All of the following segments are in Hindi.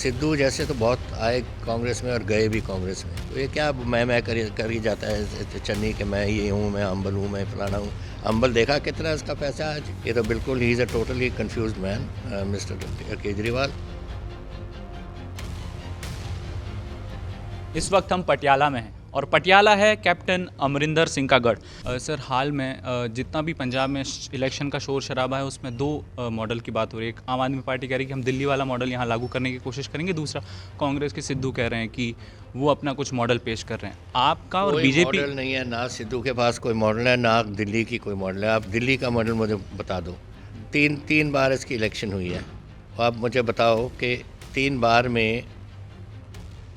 सिद्धू जैसे तो बहुत आए कांग्रेस में और गए भी कांग्रेस में, तो ये क्या मैं कर ही जाता है चन्नी के मैं ये हूँ, मैं अम्बल हूँ, मैं फलाना हूँ। अम्बल देखा कितना इसका पैसा आज। ये तो बिल्कुल he is a totally confused man mister Kejriwal. इस वक्त हम पटियाला में हैं और पटियाला है कैप्टन अमरिंदर सिंह का गढ़। सर, हाल में जितना भी पंजाब में इलेक्शन का शोर शराबा है उसमें दो मॉडल की बात हो रही है। एक आम आदमी पार्टी कह रही है कि हम दिल्ली वाला मॉडल यहाँ लागू करने की कोशिश करेंगे, दूसरा कांग्रेस के सिद्धू कह रहे हैं कि वो अपना कुछ मॉडल पेश कर रहे हैं। आपका और कोई बीजेपी मॉडल नहीं है, ना सिद्धू के पास कोई मॉडल है, ना दिल्ली की कोई मॉडल है। आप दिल्ली का मॉडल मुझे बता दो। तीन बार इसकी इलेक्शन हुई है। आप मुझे बताओ कि 3 बार में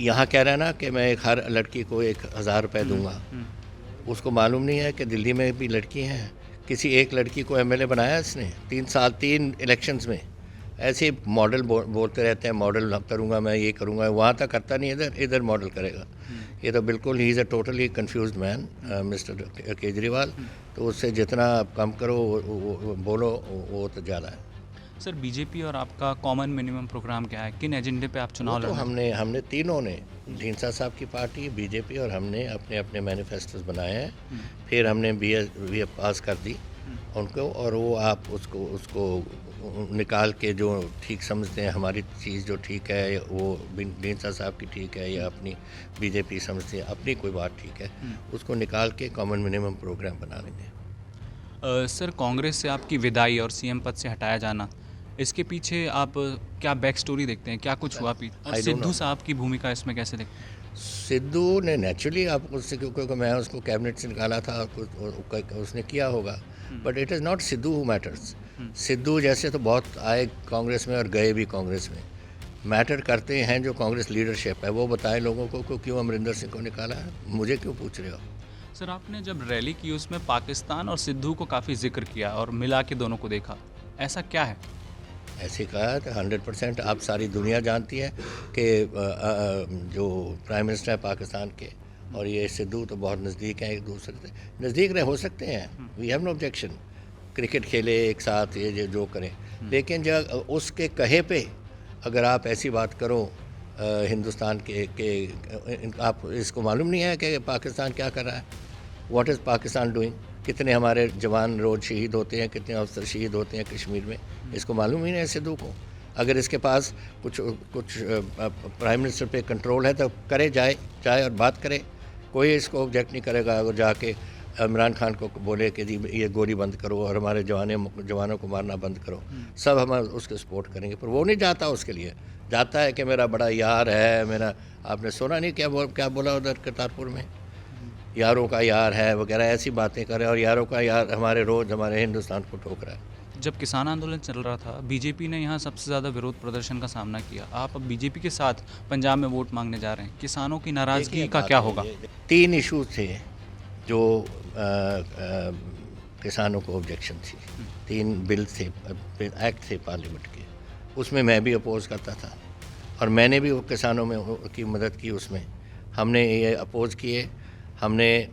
यहाँ कह रहा है ना कि मैं हर लड़की को 1000 रुपये दूंगा। उसको मालूम नहीं है कि दिल्ली में भी लड़की हैं। किसी एक लड़की को एमएलए बनाया इसने 3 इलेक्शंस में। ऐसे ही मॉडल बोलते रहते हैं, मॉडल करूँगा मैं, ये करूँगा। वहाँ तक करता नहीं, इधर मॉडल करेगा। ये तो बिल्कुल he is a totally confused man mister Kejriwal. तो उससे जितना आप कम करो वो बोलो वो तो ज़्यादा है। सर, बीजेपी और आपका कॉमन मिनिमम प्रोग्राम क्या है? किन एजेंडे पे आप चुनाव तो लड़ेंगे? हमने तीनों ने, ढींसा साहब की पार्टी, बीजेपी और हमने अपने अपने मैनिफेस्टोस बनाए हैं। फिर हमने बी पास कर दी उनको, और वो आप उसको निकाल के जो ठीक समझते हैं, हमारी चीज़ जो ठीक है वो ढींसा साहब की ठीक है या अपनी बीजेपी समझती है अपनी कोई बात ठीक है, उसको निकाल के कॉमन मिनिमम प्रोग्राम बना लेंगे। सर, कांग्रेस से आपकी विदाई और सीएम पद से हटाया जाना, इसके पीछे आप क्या बैक स्टोरी देखते हैं? क्या कुछ हुआ पीछे? और I don't सिद्धू know। साहब की भूमिका इसमें कैसे देखते हैं? सिद्धू ने नेचुरली आप उससे, क्योंकि मैं उसको कैबिनेट से निकाला था, उसने किया होगा। But it is not Sidhu who matters. Sidhu जैसे तो बहुत आए कांग्रेस में और गए भी कांग्रेस में। मैटर करते हैं जो कांग्रेस लीडरशिप है, वो बताए लोगों को क्यों अमरिंदर सिंह को निकाला है। मुझे क्यों पूछ रहे हो? सर, आपने जब रैली की उसमें पाकिस्तान और सिद्धू को काफ़ी जिक्र किया और मिला के दोनों को देखा, ऐसा क्या है? ऐसे कहा है तो 100% आप सारी दुनिया जानती है कि जो प्राइम मिनिस्टर है पाकिस्तान के और ये सिद्धू तो बहुत नज़दीक हैं, एक दूसरे से नज़दीक रहे हो सकते हैं। We have no objection, cricket खेले एक साथ, ये जो करें। लेकिन जब उसके कहे पे अगर आप ऐसी बात करो हिंदुस्तान आप इसको मालूम नहीं है कि पाकिस्तान क्या कर रहा है? What is Pakistan doing? कितने हमारे जवान रोज़ शहीद होते हैं, कितने अफसर शहीद होते हैं कश्मीर में, इसको मालूम ही नहीं है सिद्धू को। अगर इसके पास कुछ प्राइम मिनिस्टर पे कंट्रोल है तो करे, जाए और बात करे। कोई इसको ऑब्जेक्ट नहीं करेगा। अगर जाके इमरान खान को बोले कि जी ये गोली बंद करो और हमारे जवानों को मारना बंद करो, सब हम उसको सपोर्ट करेंगे। पर वो नहीं जाता, उसके लिए जाता है कि मेरा बड़ा यार है मेरा। आपने सुना नहीं क्या बोला उधर करतारपुर में? यारों का यार है वगैरह ऐसी बातें करे, और यारों का यार हमारे हिंदुस्तान को ठोक रहा है। जब किसान आंदोलन चल रहा था, बीजेपी ने यहाँ सबसे ज़्यादा विरोध प्रदर्शन का सामना किया। आप अब बीजेपी के साथ पंजाब में वोट मांगने जा रहे हैं, किसानों की नाराज़गी देखिए, का बात क्या है होगा? 3 इशूज़ थे जो किसानों को ऑब्जेक्शन थी। 3 बिल थे, एक्ट थे पार्लियामेंट के। उसमें मैं भी अपोज़ करता था और मैंने भी वो किसानों में की मदद की। उसमें हमने ये अपोज़ किए। हमने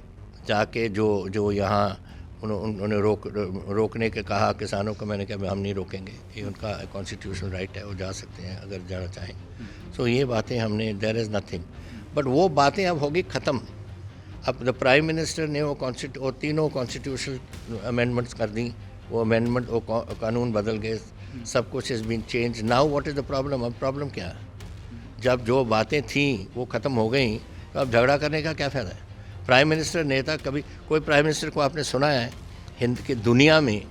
जाके जो यहाँ उन्होंने रोकने के कहा किसानों को, मैंने कहा हम नहीं रोकेंगे, ये उनका कॉन्स्टिट्यूशनल राइट है, वो जा सकते हैं अगर जाना चाहें। सो ये बातें हमने, देयर इज़ नथिंग। बट वो बातें अब होगी ख़त्म। अब द प्राइम मिनिस्टर ने वो तीनों कॉन्स्टिट्यूशनल अमेंडमेंट्स कर दी। वो अमेंडमेंट, वो कानून बदल गए, सब कुछ is been change. Now what is the problem? अब प्रॉब्लम क्या है? जब जो बातें थीं वो ख़त्म हो गई तो अब झगड़ा करने का क्या फ़ायदा है? प्राइम मिनिस्टर नेता, कभी कोई प्राइम मिनिस्टर को आपने सुना है हिंद की दुनिया में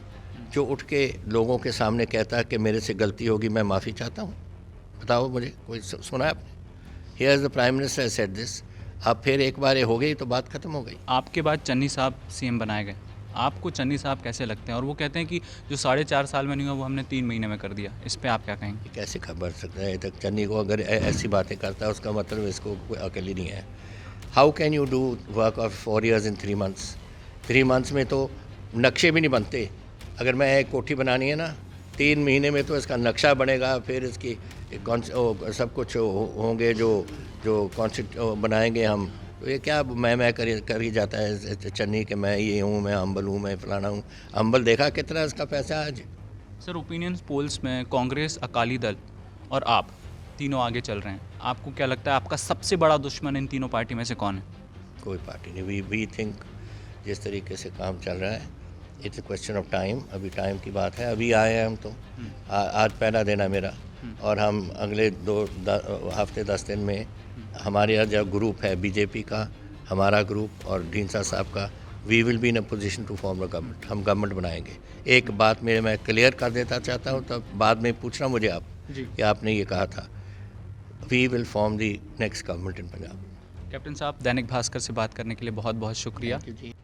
जो उठ के लोगों के सामने कहता है कि मेरे से गलती होगी, मैं माफ़ी चाहता हूँ? बताओ मुझे, कोई सुना है आपने? Here is the prime minister said this. अब फिर एक बार ये हो गई तो बात ख़त्म हो गई। आपके बाद चन्नी साहब सीएम बनाए गए। आपको चन्नी साहब कैसे लगते हैं? और वो कहते हैं कि जो 4.5 साल में नहीं हुआ वो हमने 3 महीने में कर दिया। इस पे आप क्या कहेंगे? ये कैसे खबर सकता है? तक चन्नी को अगर ऐसी बातें करता है उसका मतलब इसको कोई अकल ही नहीं है। How can you do work of 4 years in 3 months? 3 months में तो नक्शे भी नहीं बनते। अगर मैं एक कोठी बनानी है ना, 3 महीने में तो इसका नक्शा बनेगा, फिर इसकी सब कुछ होंगे जो कॉन्सेप्ट बनाएंगे हम। तो ये क्या मैं कर ही जाता है चन्नी के मैं ये हूँ, मैं अम्बल हूँ, मैं फलाना हूँ। अम्बल देखा कितना इसका पैसा आज। सर, ओपिनियंस पोल्स में कांग्रेस, अकाली दल और आप तीनों आगे चल रहे हैं, आपको क्या लगता है आपका सबसे बड़ा दुश्मन इन तीनों पार्टी में से कौन है? कोई पार्टी नहीं, वी थिंक जिस तरीके से काम चल रहा है, it's a question of time. अभी टाइम की बात है, अभी आए हैं हम तो आज पहला दिन है मेरा, और हम अगले हफ्ते 10 दिन में हमारे यहाँ जो ग्रुप है बीजेपी का, हमारा ग्रुप और ढींसा साहब का, we will be in a position to form a government. हम गवर्नमेंट बनाएंगे। एक बात मैं क्लियर कर देता चाहता हूँ, तब बाद में पूछना मुझे आप जी कि आपने ये कहा था, we will form the next government in Punjab. Captain साहब, दैनिक भास्कर से बात करने के लिए बहुत बहुत शुक्रिया। थैंक यू जी।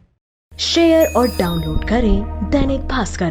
शेयर और डाउनलोड करें दैनिक भास्कर ऐप।